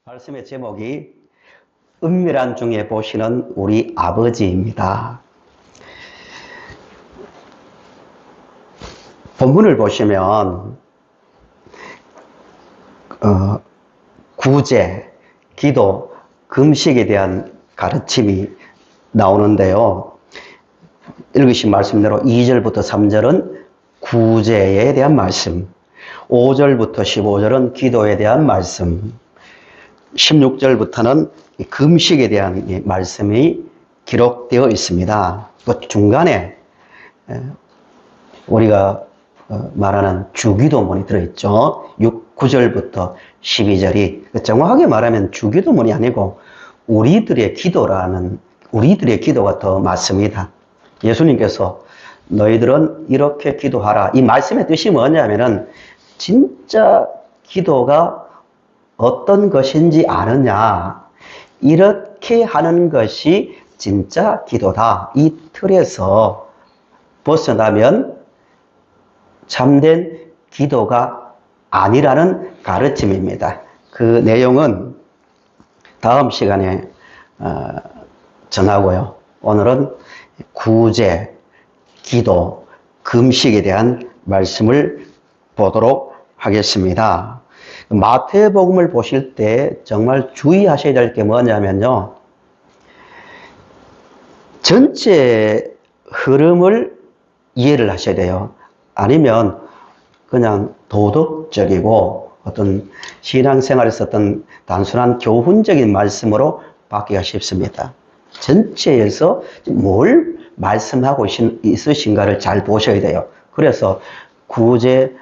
말씀의 제목이 은밀한 중에 보시는 우리 아버지입니다. 본문을 보시면 구제, 기도, 금식에 대한 가르침이 나오는데요. 읽으신 말씀대로 2절부터 3절은 구제에 대한 말씀, 5절부터 15절은 기도에 대한 말씀, 16절부터는 금식에 대한 말씀이 기록되어 있습니다. 그 중간에 우리가 말하는 주기도문이 들어있죠. 9절부터 12절이 정확하게 말하면 주기도문이 아니고 우리들의 기도가 더 맞습니다. 예수님께서 너희들은 이렇게 기도하라. 이 말씀의 뜻이 뭐냐면은 진짜 기도가 어떤 것인지 아느냐. 이렇게 하는 것이 진짜 기도다. 이 틀에서 벗어나면 참된 기도가 아니라는 가르침입니다. 그 내용은 다음 시간에 전하고요. 오늘은 구제, 기도, 금식에 대한 말씀을 보도록 하겠습니다. 마태복음을 보실 때 정말 주의하셔야 될 게 뭐냐면요. 전체 흐름을 이해를 하셔야 돼요. 아니면 그냥 도덕적이고 어떤 신앙생활에서 어떤 단순한 교훈적인 말씀으로 받기가 쉽습니다. 전체에서 뭘 말씀하고 있으신가를 잘 보셔야 돼요. 그래서 구제,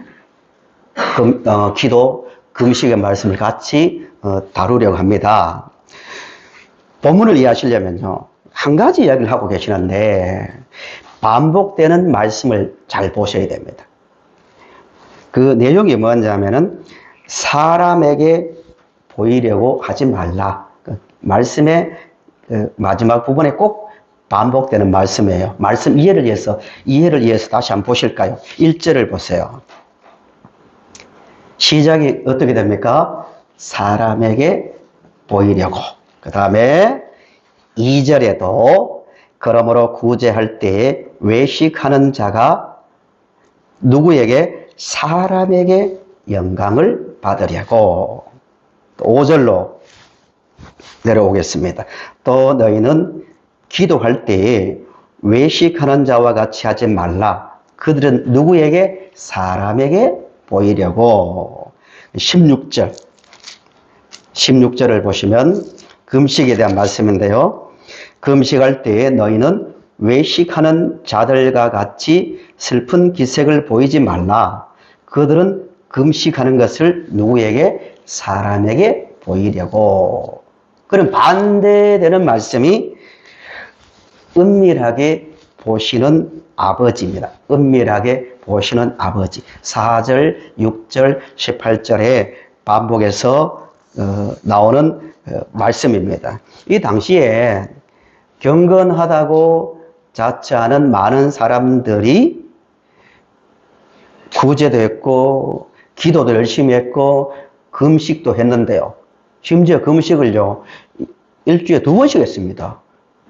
기도, 금식의 말씀을 같이 다루려고 합니다. 본문을 이해하시려면요. 한 가지 이야기를 하고 계시는데 반복되는 말씀을 잘 보셔야 됩니다. 그 내용이 뭐냐면은 사람에게 보이려고 하지 말라. 그 말씀의 마지막 부분에 꼭 반복되는 말씀이에요. 말씀 이해를 위해서 다시 한번 보실까요? 1절을 보세요. 시작이 어떻게 됩니까? 사람에게 보이려고. 그 다음에 2절에도 그러므로 구제할 때 외식하는 자가 누구에게? 사람에게 영광을 받으려고. 5절로 내려오겠습니다. 또 너희는 기도할 때 외식하는 자와 같이 하지 말라. 그들은 누구에게? 사람에게 보이려고. 16절을 보시면 금식에 대한 말씀인데요. 금식할 때 너희는 외식하는 자들과 같이 슬픈 기색을 보이지 말라. 그들은 금식하는 것을 누구에게? 사람에게 보이려고. 그럼 반대되는 말씀이 은밀하게 보시는 아버지입니다. 은밀하게 보시는 아버지. 4절, 6절, 18절에 반복해서 나오는 말씀입니다. 이 당시에 경건하다고 자처하는 많은 사람들이 구제도 했고 기도도 열심히 했고 금식도 했는데요. 심지어 금식을요 일주일에 2번씩 했습니다.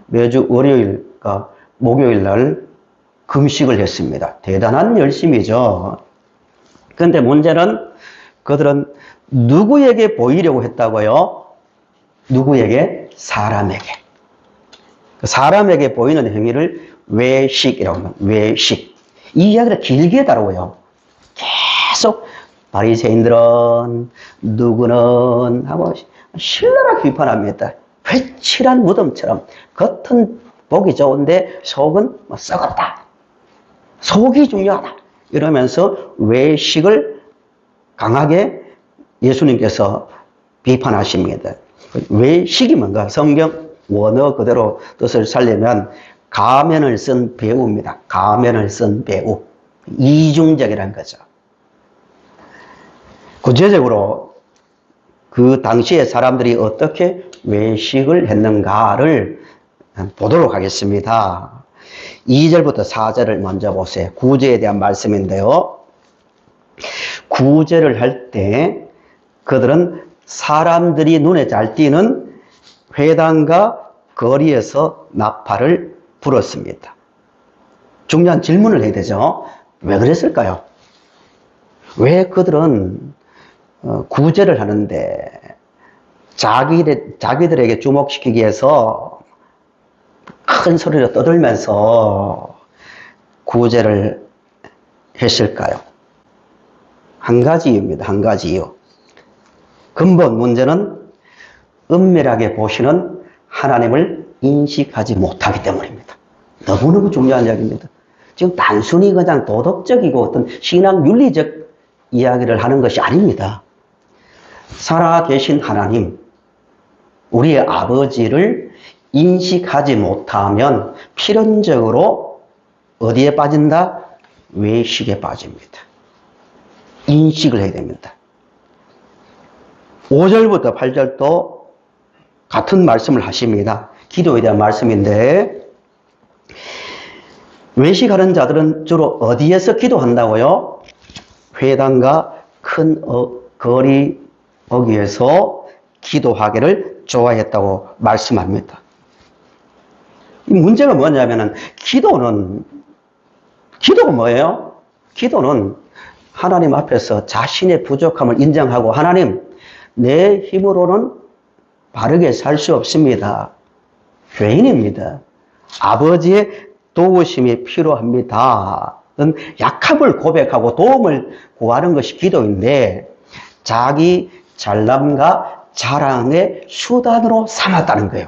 매주 월요일과 목요일 날 금식을 했습니다. 대단한 열심이죠. 그런데 문제는 그들은 누구에게 보이려고 했다고요? 누구에게? 사람에게. 사람에게 보이는 행위를 외식이라고 합니다. 외식. 이 이야기를 길게 다루어요. 계속 바리새인들은 누구는 하고 신랄하게 비판합니다. 회칠한 무덤처럼 겉은 보기 좋은데 속은 썩었다. 속이 중요하다. 이러면서 외식을 강하게 예수님께서 비판하십니다. 외식이 뭔가? 성경 원어 그대로 뜻을 살리면 가면을 쓴 배우입니다. 가면을 쓴 배우. 이중적이라는 거죠. 구체적으로 그 당시에 사람들이 어떻게 외식을 했는가를 보도록 하겠습니다. 2절부터 4절을 먼저 보세요. 구제에 대한 말씀인데요. 구제를 할 때 그들은 사람들이 눈에 잘 띄는 회당과 거리에서 나팔을 불었습니다. 중요한 질문을 해야 되죠. 왜 그랬을까요? 왜 그들은 구제를 하는데 자기들에게 주목시키기 위해서 큰 소리로 떠들면서 구제를 했을까요? 한 가지 이유입니다. 한 가지 이유. 근본 문제는 은밀하게 보시는 하나님을 인식하지 못하기 때문입니다. 너무너무 중요한 이야기입니다. 지금 단순히 그냥 도덕적이고 어떤 신앙 윤리적 이야기를 하는 것이 아닙니다. 살아계신 하나님, 우리의 아버지를 인식하지 못하면 필연적으로 어디에 빠진다? 외식에 빠집니다. 인식을 해야 됩니다. 5절부터 8절도 같은 말씀을 하십니다. 기도에 대한 말씀인데, 외식하는 자들은 주로 어디에서 기도한다고요? 회당과 큰 거리 거기에서 기도하기를 좋아했다고 말씀합니다. 이 문제가 뭐냐면은 기도가 뭐예요? 기도는 하나님 앞에서 자신의 부족함을 인정하고 하나님, 내 힘으로는 바르게 살 수 없습니다. 죄인입니다. 아버지의 도우심이 필요합니다. 약함을 고백하고 도움을 구하는 것이 기도인데 자기 잘남과 자랑의 수단으로 삼았다는 거예요.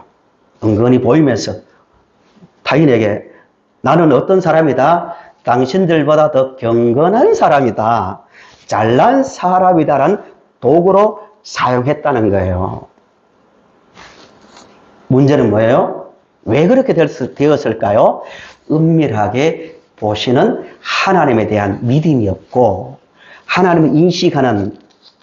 은근히 보이면서 타인에게 나는 어떤 사람이다? 당신들보다 더 경건한 사람이다. 잘난 사람이다라는 도구로 사용했다는 거예요. 문제는 뭐예요? 왜 그렇게 되었을까요? 은밀하게 보시는 하나님에 대한 믿음이 없고 하나님을 인식하는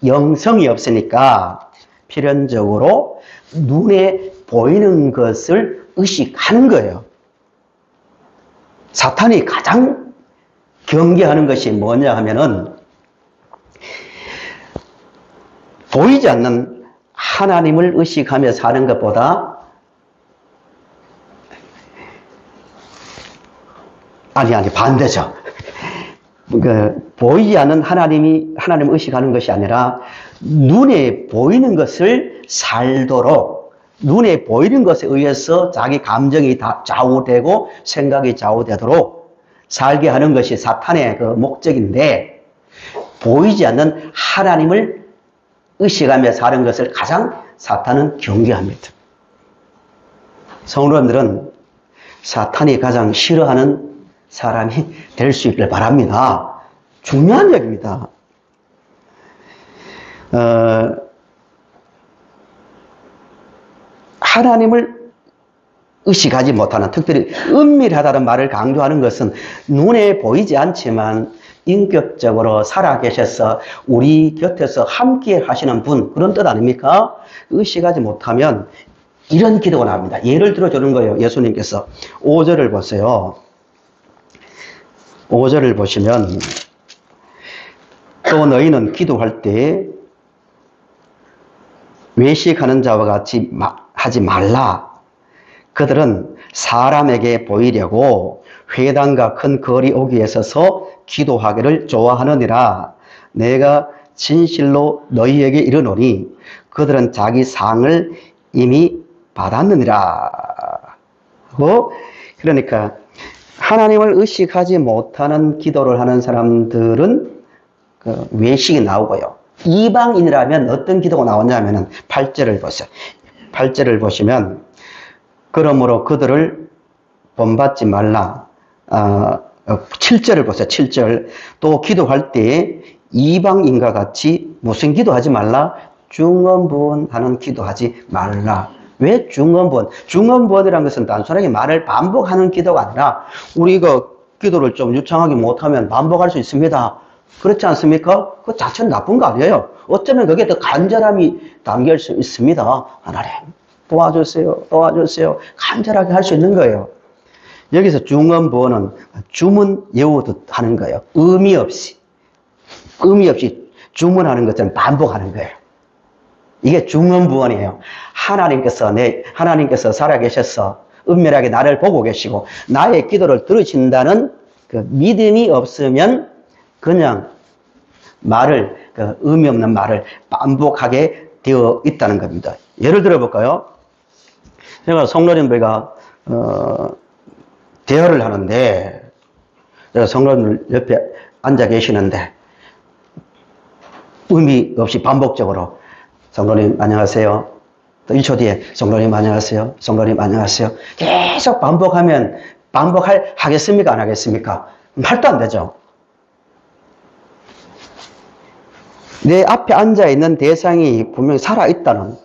영성이 없으니까 필연적으로 눈에 보이는 것을 의식하는 거예요. 사탄이 가장 경계하는 것이 뭐냐 하면은 보이지 않는 하나님을 의식하며 사는 것보다 반대죠. 보이지 않는 하나님을 의식하는 것이 아니라 눈에 보이는 것을 살도록 눈에 보이는 것에 의해서 자기 감정이 좌우되고 생각이 좌우되도록 살게 하는 것이 사탄의 그 목적인데 보이지 않는 하나님을 의식하며 사는 것을 가장 사탄은 경계합니다. 성도님들은 사탄이 가장 싫어하는 사람이 될 수 있길 바랍니다. 중요한 얘기입니다. 하나님을 의식하지 못하는, 특별히 은밀하다는 말을 강조하는 것은 눈에 보이지 않지만 인격적으로 살아계셔서 우리 곁에서 함께 하시는 분, 그런 뜻 아닙니까? 의식하지 못하면 이런 기도가 나옵니다. 예를 들어주는 거예요. 예수님께서 5절을 보세요. 5절을 보시면 또 너희는 기도할 때 외식하는 자와 같이 하지 말라. 그들은 사람에게 보이려고 회당과 큰 거리 오기에 서서 기도하기를 좋아하느니라. 내가 진실로 너희에게 이르노니 그들은 자기 상을 이미 받았느니라. 그러니까 하나님을 의식하지 못하는 기도를 하는 사람들은 외식이 나오고요. 이방인이라면 어떤 기도가 나오냐면 8절을 보세요. 8절을 보시면 그러므로 그들을 본받지 말라. 7절을 보세요. 7절. 또 기도할 때 이방인과 같이 무슨 기도하지 말라? 중언부언하는 기도하지 말라. 왜 중언부언? 중언부언이라는 것은 단순하게 말을 반복하는 기도가 아니라 우리가 기도를 좀 유창하게 못하면 반복할 수 있습니다. 그렇지 않습니까? 그 자체는 나쁜 거 아니에요. 어쩌면 그게 더 간절함이 담길 수 있습니다. 하나님 도와주세요. 도와주세요. 간절하게 할 수 있는 거예요. 여기서 중언부언은 주문 외우듯 하는 거예요. 의미 없이 주문하는 것처럼 반복하는 거예요. 이게 중언부언이에요. 하나님께서 살아계셔서 은밀하게 나를 보고 계시고 나의 기도를 들으신다는 그 믿음이 없으면 그냥 의미 없는 말을 반복하게 되어 있다는 겁니다. 예를 들어 볼까요? 제가 성도님들과 대화를 하는데, 제가 성도님들 옆에 앉아 계시는데 의미 없이 반복적으로 성도님 안녕하세요, 또 1초 뒤에 성도님 안녕하세요, 성도님 안녕하세요, 계속 하겠습니까 안 하겠습니까? 말도 안 되죠. 내 앞에 앉아있는 대상이 분명히 살아있다는,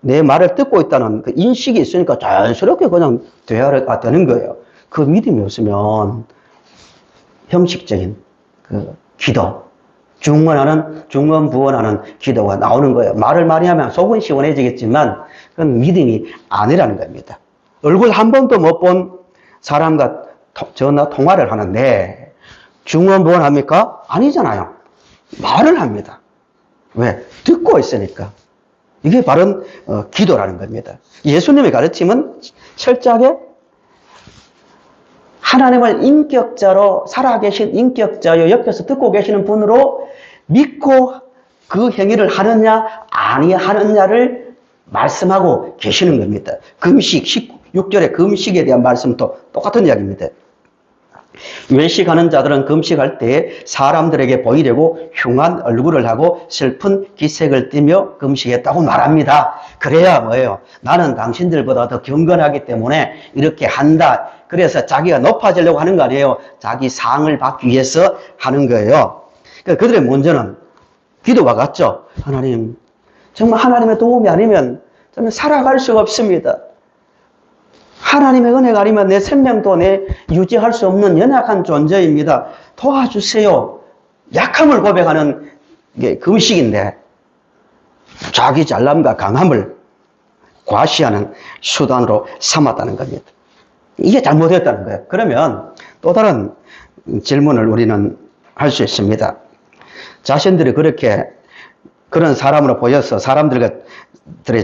내 말을 듣고 있다는 그 인식이 있으니까 자연스럽게 그냥 대화가 되는 거예요. 그 믿음이 없으면 형식적인 그 기도, 중언부언하는 기도가 나오는 거예요. 말을 많이 하면 속은 시원해지겠지만 그건 믿음이 아니라는 겁니다. 얼굴 한 번도 못 본 사람과 전화 통화를 하는데 중언부언합니까? 아니잖아요. 말을 합니다. 왜? 듣고 있으니까. 이게 바른 기도라는 겁니다. 예수님의 가르침은 철저하게 하나님을 인격자로, 살아계신 인격자요, 옆에서 듣고 계시는 분으로 믿고 그 행위를 하느냐 아니하느냐를 말씀하고 계시는 겁니다. 금식, 16절의 금식에 대한 말씀도 똑같은 이야기입니다. 외식하는 자들은 금식할 때 사람들에게 보이려고 흉한 얼굴을 하고 슬픈 기색을 띠며 금식했다고 말합니다. 그래야 뭐예요? 나는 당신들보다 더 경건하기 때문에 이렇게 한다. 그래서 자기가 높아지려고 하는 거 아니에요. 자기 상을 받기 위해서 하는 거예요. 그들의 문제는 기도가 같죠. 하나님, 정말 하나님의 도움이 아니면 저는 살아갈 수가 없습니다. 하나님의 은혜가 아니면 내 생명도 유지할 수 없는 연약한 존재입니다. 도와주세요. 약함을 고백하는 게 금식인데 자기 잘남과 강함을 과시하는 수단으로 삼았다는 겁니다. 이게 잘못됐다는 거예요. 그러면 또 다른 질문을 우리는 할 수 있습니다. 자신들이 그런 사람으로 보여서 사람들의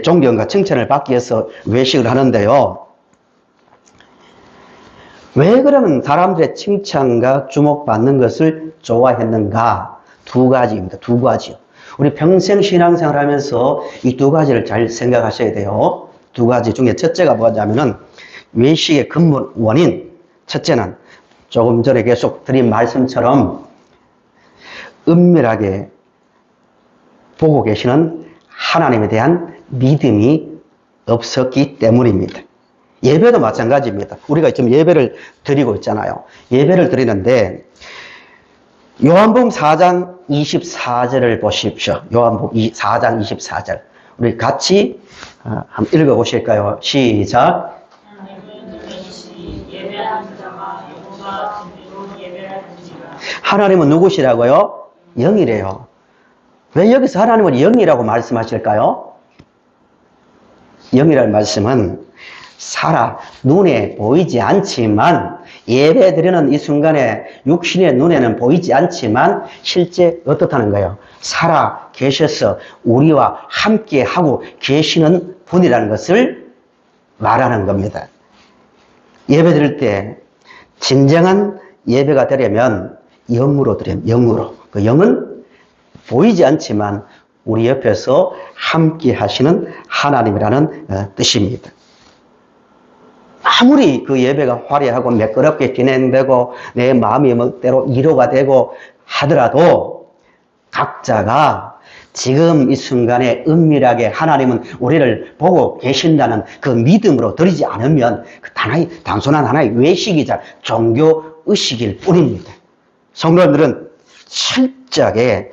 존경과 칭찬을 받기 위해서 외식을 하는데요. 왜 그러면 사람들의 칭찬과 주목받는 것을 좋아했는가? 두 가지입니다. 두 가지요. 우리 평생 신앙생활 하면서 이 두 가지를 잘 생각하셔야 돼요. 두 가지 중에 첫째가 뭐냐면은 외식의 근본 원인. 첫째는 조금 전에 계속 드린 말씀처럼 은밀하게 보고 계시는 하나님에 대한 믿음이 없었기 때문입니다. 예배도 마찬가지입니다. 우리가 지금 예배를 드리고 있잖아요. 예배를 드리는데 요한복음 4장 24절을 보십시오. 요한복음 4장 24절. 우리 같이 한번 읽어보실까요? 시작. 하나님은 누구시라고요? 영이래요. 왜 여기서 하나님을 영이라고 말씀하실까요? 영이라는 말씀은 눈에 보이지 않지만, 예배 드리는 이 순간에 육신의 눈에는 보이지 않지만 실제 어떻다는 거예요? 살아 계셔서 우리와 함께 하고 계시는 분이라는 것을 말하는 겁니다. 예배 드릴 때 진정한 예배가 되려면 영으로 드려요. 영으로. 그 영은 보이지 않지만 우리 옆에서 함께 하시는 하나님이라는 뜻입니다. 아무리 그 예배가 화려하고 매끄럽게 진행되고 내 마음이 멋대로 위로가 되고 하더라도 각자가 지금 이 순간에 은밀하게 하나님은 우리를 보고 계신다는 그 믿음으로 드리지 않으면 그 단순한 하나의 외식이자 종교의식일 뿐입니다. 성도님들은 철저하게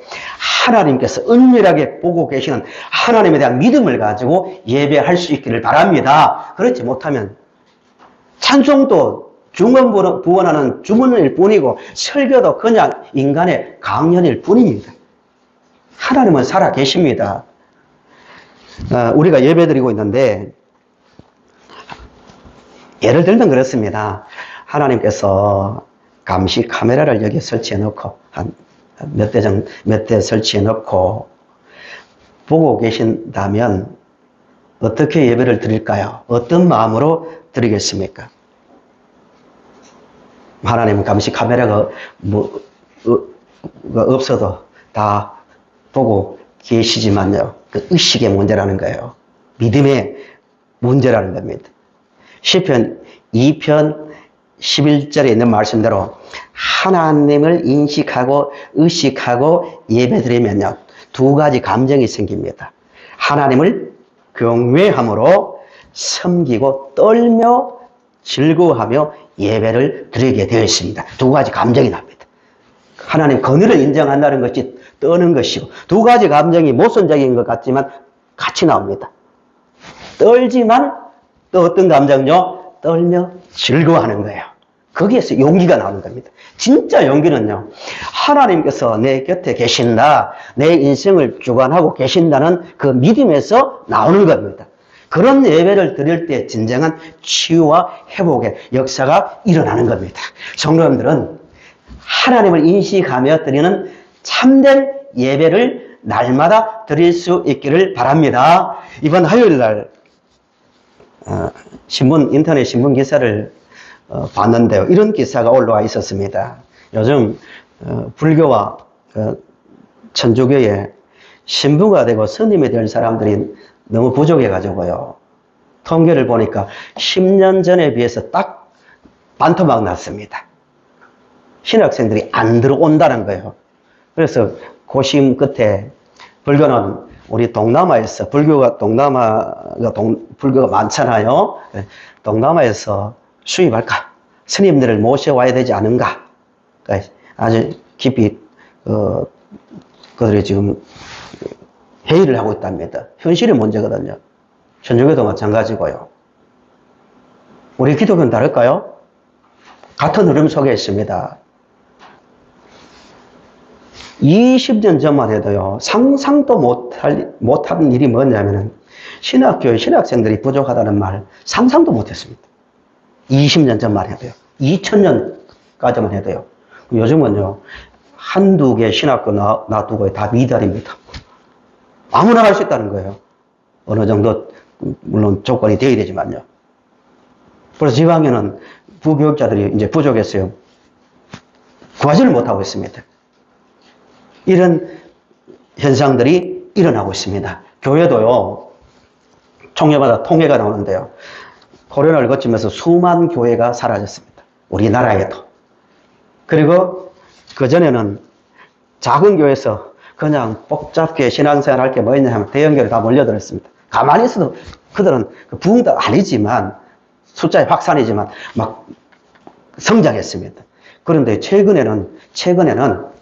하나님께서 은밀하게 보고 계시는 하나님에 대한 믿음을 가지고 예배할 수 있기를 바랍니다. 그렇지 못하면 찬송도 중언부언하는 주문일 뿐이고 설교도 그냥 인간의 강연일 뿐입니다. 하나님은 살아 계십니다. 우리가 예배 드리고 있는데 예를 들면 그렇습니다. 하나님께서 감시 카메라를 여기 설치해 놓고 몇 대 설치해 놓고 보고 계신다면 어떻게 예배를 드릴까요? 어떤 마음으로 드리겠습니까? 하나님은 감시 카메라가 없어도 다 보고 계시지만요. 그 의식의 문제라는 거예요. 믿음의 문제라는 겁니다. 시편 2편 11절에 있는 말씀대로 하나님을 인식하고 의식하고 예배드리면요. 두 가지 감정이 생깁니다. 하나님을 경외함으로 섬기고 떨며 즐거워하며 예배를 드리게 되어 있습니다. 두 가지 감정이 납니다. 하나님 권위를 인정한다는 것이 떠는 것이고, 두 가지 감정이 모순적인 것 같지만 같이 나옵니다. 떨지만 또 어떤 감정요? 떨며 즐거워하는 거예요. 거기에서 용기가 나오는 겁니다. 진짜 용기는요, 하나님께서 내 곁에 계신다, 내 인생을 주관하고 계신다는 그 믿음에서 나오는 겁니다. 그런 예배를 드릴 때 진정한 치유와 회복의 역사가 일어나는 겁니다. 성도님들은 하나님을 인식하며 드리는 참된 예배를 날마다 드릴 수 있기를 바랍니다. 이번 화요일 날 인터넷 신문 기사를 봤는데요. 이런 기사가 올라와 있었습니다. 요즘 불교와 천주교에 신부가 되고 스님이 될 사람들이 너무 부족해가지고요. 통계를 보니까 10년 전에 비해서 딱 반토막 났습니다. 신학생들이 안 들어온다는 거예요. 그래서 고심 끝에 불교는 우리 동남아에서 불교가 많잖아요. 동남아에서 수입할까? 스님들을 모셔와야 되지 않은가? 아주 깊이 그들이 지금 회의를 하고 있답니다. 현실의 문제거든요. 천주교도 마찬가지고요. 우리 기독교는 다를까요? 같은 흐름 속에 있습니다. 20년 전만 해도요, 상상도 못한 일이 뭐냐면은, 신학교의 신학생들이 부족하다는 말 상상도 못했습니다. 20년 전만 해도요. 2000년까지만 해도요. 요즘은요, 한두 개 신학교 놔두고 다 미달입니다. 아무나 할 수 있다는 거예요. 어느 정도, 물론 조건이 되어야 되지만요. 그래서 지방에는 부교육자들이 이제 부족했어요. 구하지를 못하고 있습니다. 이런 현상들이 일어나고 있습니다. 교회도요, 총회마다 통계가 나오는데요. 코로나를 거치면서 수만 교회가 사라졌습니다. 우리나라에도. 그리고 그전에는 작은 교회에서 그냥 복잡하게 신앙생활 할 게 뭐 있냐 하면 대형교회 다 몰려들었습니다. 가만히 있어도 그들은 부흥도 아니지만 숫자의 확산이지만 막 성장했습니다. 그런데 최근에는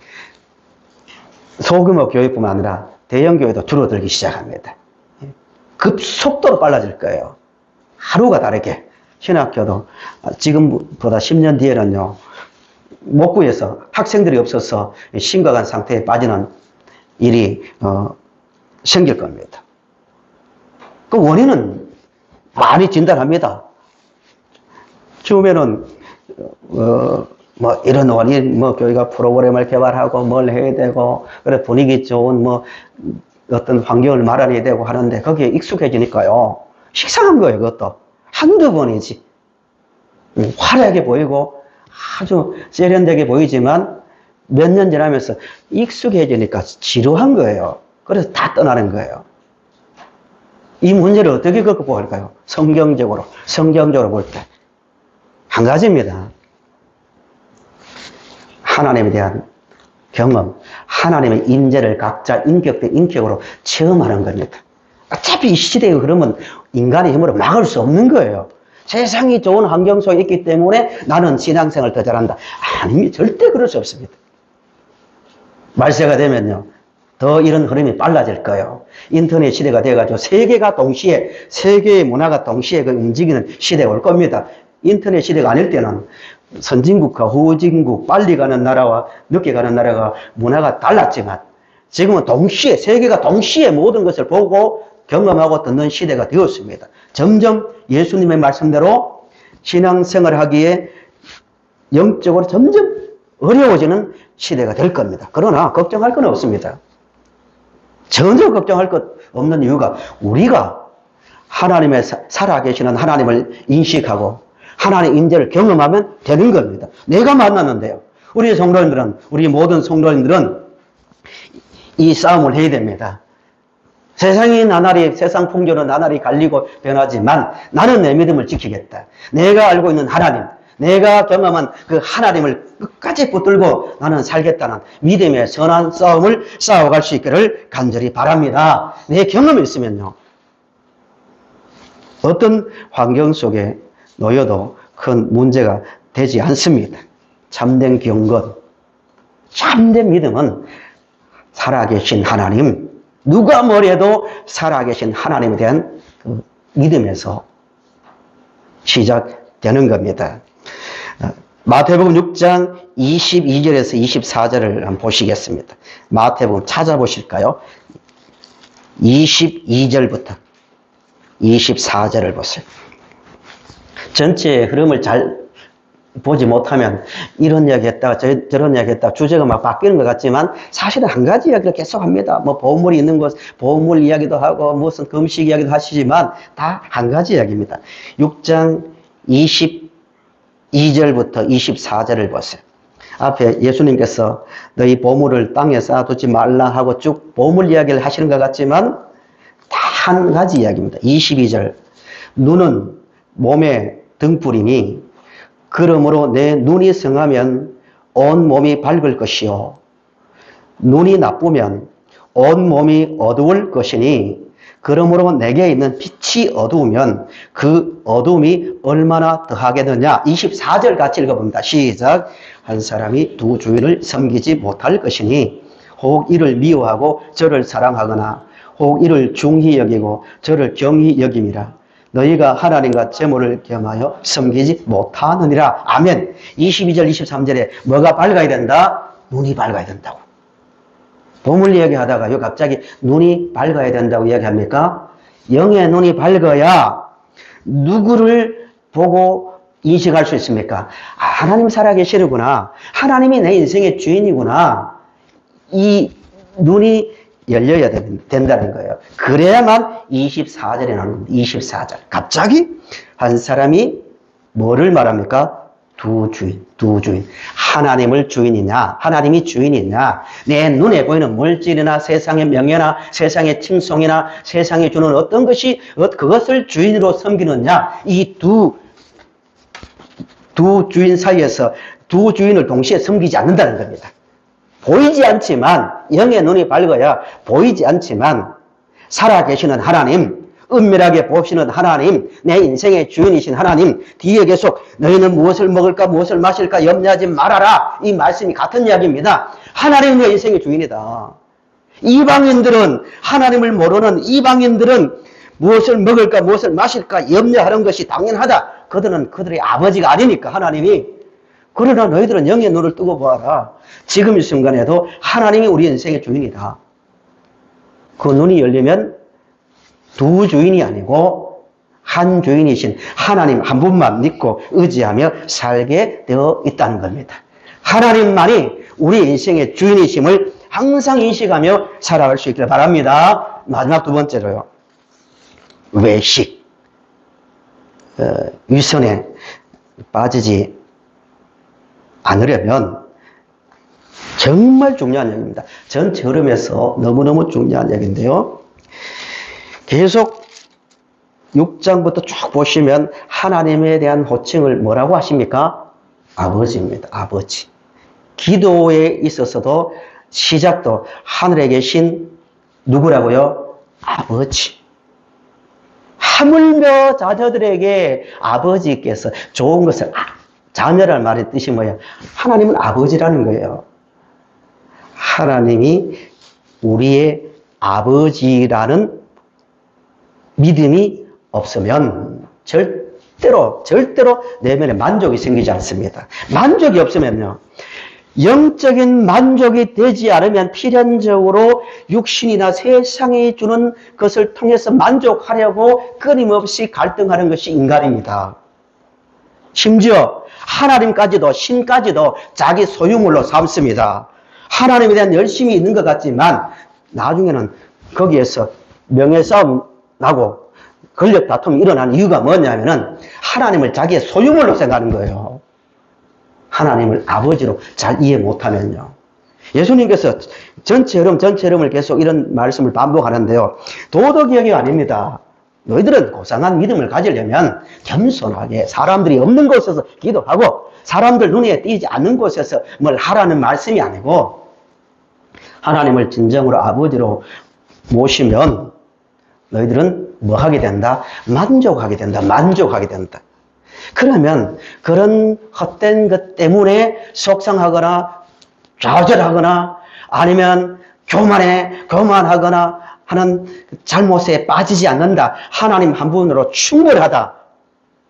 소규모 교회뿐만 아니라 대형교회도 줄어들기 시작합니다. 급속도로 빨라질 거예요. 하루가 다르게. 신학교도 지금보다 10년 뒤에는요, 못 구해서 학생들이 없어서 심각한 상태에 빠지는 일이 생길 겁니다. 그 원인은 많이 진단합니다. 처음에는 뭐 이런 원인, 뭐 교회가 프로그램을 개발하고 뭘 해야 되고, 그래 분위기 좋은 뭐 어떤 환경을 마련해야 되고 하는데 거기에 익숙해지니까요, 식상한 거예요. 그것도 한두 번이지. 화려하게 보이고 아주 세련되게 보이지만 몇 년 지나면서 익숙해지니까 지루한 거예요. 그래서 다 떠나는 거예요. 이 문제를 어떻게 극복할까요? 성경적으로 볼 때 한 가지입니다. 하나님에 대한 경험, 하나님의 인재를 각자 인격된 인격으로 체험하는 겁니다. 어차피 이 시대에 그러면 인간의 힘으로 막을 수 없는 거예요. 세상이 좋은 환경 속에 있기 때문에 나는 신앙생활을 더 잘한다. 아닙니다. 절대 그럴 수 없습니다. 말세가 되면요, 더 이런 흐름이 빨라질 거예요. 인터넷 시대가 돼가지고 세계의 문화가 동시에 움직이는 시대가 올 겁니다. 인터넷 시대가 아닐 때는 선진국과 후진국, 빨리 가는 나라와 늦게 가는 나라가 문화가 달랐지만 지금은 세계가 동시에 모든 것을 보고 경험하고 듣는 시대가 되었습니다. 점점 예수님의 말씀대로 신앙생활을 하기에 영적으로 점점 어려워지는 시대가 될 겁니다. 그러나 걱정할 건 없습니다. 전혀 걱정할 것 없는 이유가 우리가 하나님의 살아계시는 하나님을 인식하고 하나님의 임재를 경험하면 되는 겁니다. 내가 만났는데요. 우리 성도님들은, 우리 모든 성도님들은 이 싸움을 해야 됩니다. 세상이 나날이, 세상 풍조는 나날이 갈리고 변하지만 나는 내 믿음을 지키겠다. 내가 알고 있는 하나님, 내가 경험한 그 하나님을 끝까지 붙들고 나는 살겠다는 믿음의 선한 싸움을 싸워갈 수 있기를 간절히 바랍니다. 내 경험이 있으면요, 어떤 환경 속에 놓여도 큰 문제가 되지 않습니다. 참된 경건, 참된 믿음은 살아계신 하나님, 누가 뭐래도 살아계신 하나님에 대한 그 믿음에서 시작되는 겁니다. 마태복음 6장 22절에서 24절을 한번 보시겠습니다. 마태복음 찾아보실까요? 22절부터 24절을 보세요. 전체의 흐름을 잘 보지 못하면 이런 이야기 했다가 저런 이야기 했다가 주제가 막 바뀌는 것 같지만 사실은 한 가지 이야기를 계속 합니다. 뭐 보물이 있는 곳, 보물 이야기도 하고 무슨 금식 이야기도 하시지만 다 한 가지 이야기입니다. 6장 22절부터 24절을 보세요. 앞에 예수님께서 너희 보물을 땅에 쌓아두지 말라 하고 쭉 보물 이야기를 하시는 것 같지만 다 한 가지 이야기입니다. 22절, 눈은 몸의 등불이니 그러므로 내 눈이 성하면 온 몸이 밝을 것이요 눈이 나쁘면 온 몸이 어두울 것이니 그러므로 내게 있는 빛이 어두우면 그 어두움이 얼마나 더하겠느냐. 24절 같이 읽어봅니다. 시작. 한 사람이 두 주인을 섬기지 못할 것이니 혹 이를 미워하고 저를 사랑하거나 혹 이를 중히 여기고 저를 경히 여김이라. 너희가 하나님과 재물을 겸하여 섬기지 못하느니라. 아멘. 22절 23절에 뭐가 밝아야 된다? 눈이 밝아야 된다고. 보물 이야기하다가요 갑자기 눈이 밝아야 된다고 이야기합니까? 영의 눈이 밝아야 누구를 보고 인식할 수 있습니까? 아, 하나님 살아계시는구나. 하나님이 내 인생의 주인이구나. 이 눈이 열려야 된다는 거예요. 그래야만 24절에 나오는 겁니다. 24절. 갑자기 한 사람이 뭐를 말합니까? 두 주인. 하나님을 주인이냐, 하나님이 주인이냐, 내 눈에 보이는 물질이나 세상의 명예나 세상의 칭송이나 세상에 주는 어떤 것이 그것을 주인으로 섬기느냐, 이 두 주인 사이에서 두 주인을 동시에 섬기지 않는다는 겁니다. 보이지 않지만, 영의 눈이 밝아야 보이지 않지만 살아계시는 하나님, 은밀하게 보시는 하나님, 내 인생의 주인이신 하나님, 뒤에 계속 너희는 무엇을 먹을까 무엇을 마실까 염려하지 말아라. 이 말씀이 같은 이야기입니다. 하나님은 내 인생의 주인이다. 이방인들은, 하나님을 모르는 이방인들은 무엇을 먹을까 무엇을 마실까 염려하는 것이 당연하다. 그들은 그들의 아버지가 아니니까 하나님이. 그러나 너희들은 영의 눈을 뜨고 보아라. 지금 이 순간에도 하나님이 우리 인생의 주인이다. 그 눈이 열리면 두 주인이 아니고 한 주인이신 하나님 한 분만 믿고 의지하며 살게 되어 있다는 겁니다. 하나님만이 우리 인생의 주인이심을 항상 인식하며 살아갈 수 있기를 바랍니다. 마지막 두 번째로요. 외식. 위선에 빠지지 않으려면 정말 중요한 얘기입니다. 전체 흐름에서 너무너무 중요한 얘기인데요. 계속 6장부터 쭉 보시면 하나님에 대한 호칭을 뭐라고 하십니까? 아버지입니다. 아버지. 기도에 있어서도 시작도 하늘에 계신 누구라고요? 아버지. 하물며 자녀들에게 아버지께서 좋은 것을 자녀란 말의 뜻이 뭐예요? 하나님은 아버지라는 거예요. 하나님이 우리의 아버지라는 믿음이 없으면 절대로 내면에 만족이 생기지 않습니다. 만족이 없으면요, 영적인 만족이 되지 않으면 필연적으로 육신이나 세상이 주는 것을 통해서 만족하려고 끊임없이 갈등하는 것이 인간입니다. 심지어 하나님까지도 신까지도 자기 소유물로 삼습니다. 하나님에 대한 열심이 있는 것 같지만 나중에는 거기에서 명예싸움 나고 권력 다툼이 일어나는 이유가 뭐냐면은 하나님을 자기의 소유물로 생각하는 거예요. 하나님을 아버지로 잘 이해 못하면요. 예수님께서 전체 흐름을 계속 이런 말씀을 반복하는데요. 도덕 이야기가 아닙니다. 너희들은 고상한 믿음을 가지려면 겸손하게 사람들이 없는 곳에서 기도하고 사람들 눈에 띄지 않는 곳에서 뭘 하라는 말씀이 아니고 하나님을 진정으로 아버지로 모시면 너희들은 뭐 하게 된다? 만족하게 된다. 그러면 그런 헛된 것 때문에 속상하거나 좌절하거나 아니면 교만하거나 하는 잘못에 빠지지 않는다. 하나님 한 분으로 충분하다.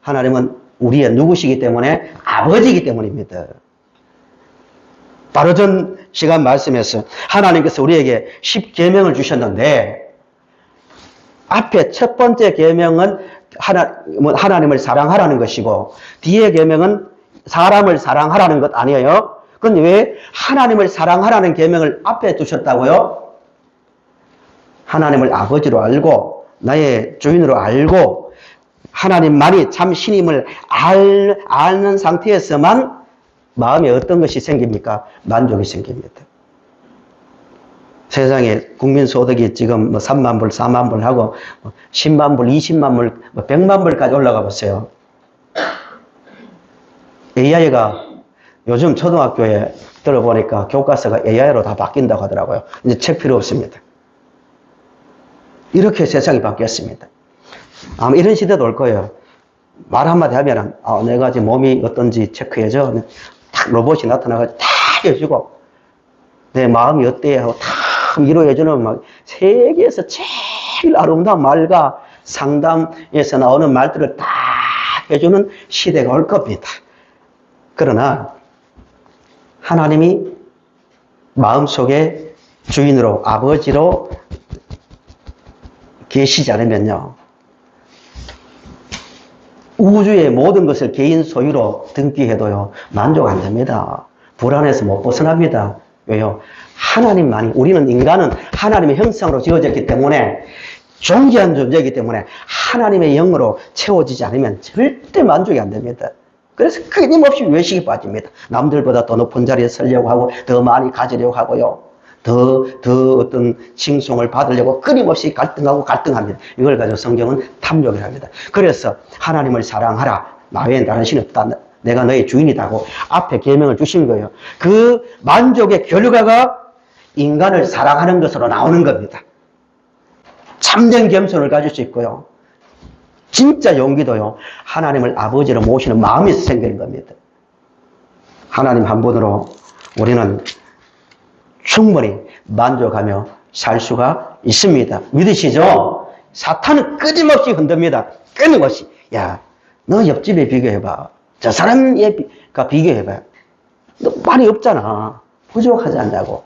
하나님은 우리의 누구시기 때문에 아버지이기 때문입니다. 바로 전 시간 말씀에서 하나님께서 우리에게 10계명을 주셨는데 앞에 첫 번째 계명은 하나님을 사랑하라는 것이고 뒤에 계명은 사람을 사랑하라는 것 아니에요? 그런데 왜 하나님을 사랑하라는 계명을 앞에 두셨다고요? 하나님을 아버지로 알고 나의 주인으로 알고 하나님만이 참 신임을 아는 상태에서만 마음에 어떤 것이 생깁니까? 만족이 생깁니다. 세상에 국민소득이 지금 3만 불, 4만 불 하고 10만 불, 20만 불, 100만 불까지 올라가 보세요. AI가 요즘 초등학교에 들어보니까 교과서가 AI로 다 바뀐다고 하더라고요. 이제 책 필요 없습니다. 이렇게 세상이 바뀌었습니다. 아마 이런 시대도 올 거예요. 말 한마디 하면 내가 지금 몸이 어떤지 체크해줘. 딱 로봇이 나타나가지고 다 해주고 내 마음이 어때 하고 다 위로해주는 막 세계에서 제일 아름다운 말과 상담에서 나오는 말들을 다 해주는 시대가 올 겁니다. 그러나 하나님이 마음속에 주인으로 아버지로 계시지 않으면요. 우주의 모든 것을 개인 소유로 등기해도요. 만족 안 됩니다. 불안해서 못 벗어납니다. 왜요? 하나님만이 우리는 인간은 하나님의 형상으로 지어졌기 때문에 존귀한 존재이기 때문에 하나님의 영으로 채워지지 않으면 절대 만족이 안 됩니다. 그래서 끊임없이 외식이 빠집니다. 남들보다 더 높은 자리에 서려고 하고 더 많이 가지려고 하고요. 더 어떤 칭송을 받으려고 끊임없이 갈등합니다. 이걸 가지고 성경은 탐욕이라 합니다. 그래서 하나님을 사랑하라. 나 외엔 다른 신이 없다. 내가 너의 주인이다고 앞에 계명을 주신 거예요. 그 만족의 결과가 인간을 사랑하는 것으로 나오는 겁니다. 참된 겸손을 가질 수 있고요. 진짜 용기도요. 하나님을 아버지로 모시는 마음이 생기는 겁니다. 하나님 한 분으로 우리는 충분히 만족하며 살 수가 있습니다. 믿으시죠? 사탄은 끊임없이 흔듭니다. 끊임없이. 야, 너 옆집에 비교해봐. 저 사람과 비교해봐. 너 말이 없잖아. 부족하지 않냐고.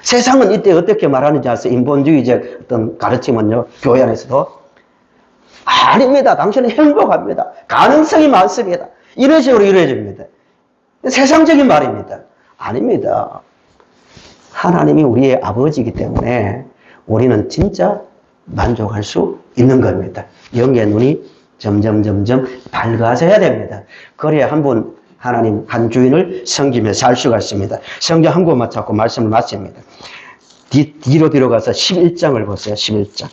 세상은 이때 어떻게 말하는지 아세요? 인본주의적 어떤 가르침은요. 교회 안에서도. 아닙니다. 당신은 행복합니다. 가능성이 많습니다. 이런 식으로 이루어집니다. 세상적인 말입니다. 아닙니다. 하나님이 우리의 아버지이기 때문에 우리는 진짜 만족할 수 있는 겁니다. 영의 눈이 점점 밝아져야 됩니다. 그래야 하나님 한 주인을 섬기며 살 수가 있습니다. 성경 한 곳만 찾고 말씀을 마칩니다. 뒤로 가서 11장을 보세요. 11장.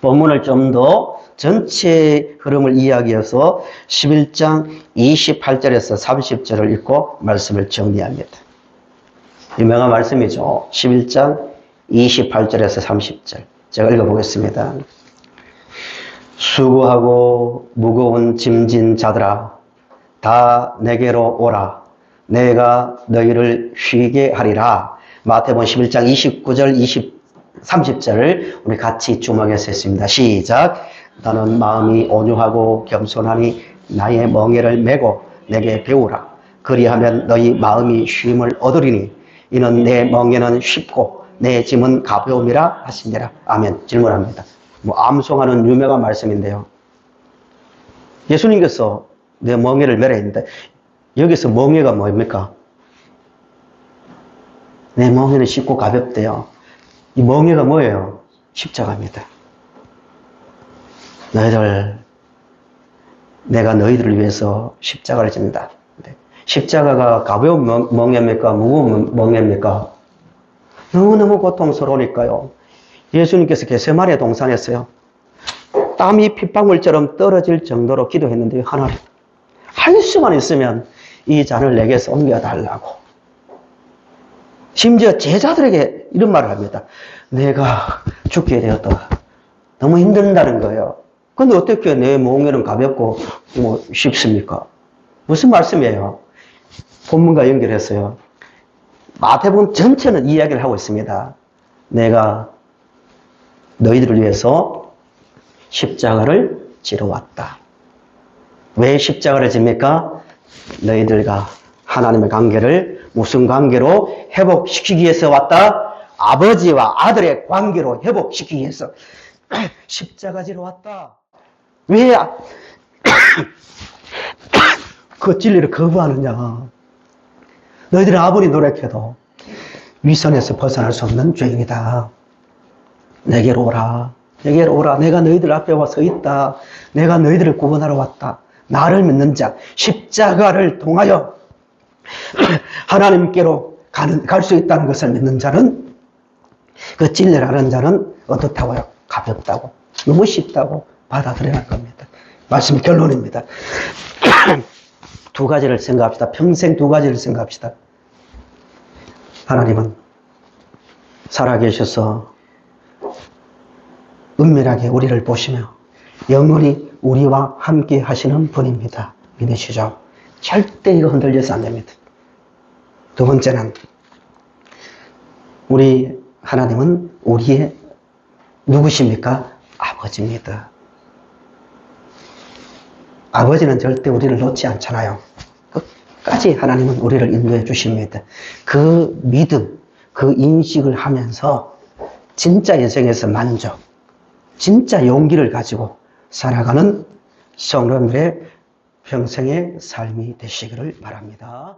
본문을 좀 더 전체 흐름을 이야기해서 11장 28절에서 30절을 읽고 말씀을 정리합니다. 유명한 말씀이죠. 11장 28절에서 30절. 제가 읽어보겠습니다. 수고하고 무거운 짐진 자들아 다 내게로 오라. 내가 너희를 쉬게 하리라. 마태복음 11장 29절 30절을 우리 같이 주목해서 했습니다. 시작. 너는 마음이 온유하고 겸손하니 나의 멍에를 메고 내게 배우라. 그리하면 너희 마음이 쉼을 얻으리니 이는 내 멍에는 쉽고 내 짐은 가벼움이라 하시니라. 아멘. 질문합니다. 암송하는 유명한 말씀인데요. 예수님께서 내 멍에를 메라 했는데 여기서 멍에가 뭡니까? 내 멍에는 쉽고 가볍대요. 이 멍에가 뭐예요? 십자가입니다. 내가 너희들을 위해서 십자가를 진다. 십자가가 가벼운 멍에입니까? 무거운 멍에입니까? 너무너무 고통스러우니까요. 예수님께서 겟세마네 동산에서요. 땀이 핏방울처럼 떨어질 정도로 기도했는데 하나님, 할 수만 있으면 이 잔을 내게서 옮겨달라고. 심지어 제자들에게 이런 말을 합니다. 내가 죽게 되었다. 너무 힘든다는 거예요. 근데 어떻게 내 몽에는 가볍고 쉽습니까? 무슨 말씀이에요? 본문과 연결했어요. 마태복음 전체는 이야기를 하고 있습니다. 내가 너희들을 위해서 십자가를 지러 왔다. 왜 십자가를 집니까? 너희들과 하나님의 관계를 무슨 관계로 회복시키기 위해서 왔다? 아버지와 아들의 관계로 회복시키기 위해서 십자가 지러 왔다. 왜 그 진리를 거부하느냐? 너희들은 아무리 노력해도 위선에서 벗어날 수 없는 죄인이다. 내게로 오라. 내게로 오라. 내가 너희들 앞에 와 서 있다. 내가 너희들을 구원하러 왔다. 나를 믿는 자, 십자가를 통하여 하나님께로 갈 수 있다는 것을 믿는 자는, 그 진리를 아는 자는 어떻다고요? 가볍다고, 너무 쉽다고 받아들여야 할 겁니다. 말씀 결론입니다. 두 가지를 생각합시다. 평생 두 가지를 생각합시다. 하나님은 살아계셔서 은밀하게 우리를 보시며 영원히 우리와 함께 하시는 분입니다. 믿으시죠? 절대 이거 흔들려서 안 됩니다. 두 번째는 우리 하나님은 우리의 누구십니까? 아버지입니다. 아버지는 절대 우리를 놓지 않잖아요. 끝까지 하나님은 우리를 인도해 주십니다. 그 믿음, 그 인식을 하면서 진짜 인생에서 만족, 진짜 용기를 가지고 살아가는 성도들의 평생의 삶이 되시기를 바랍니다.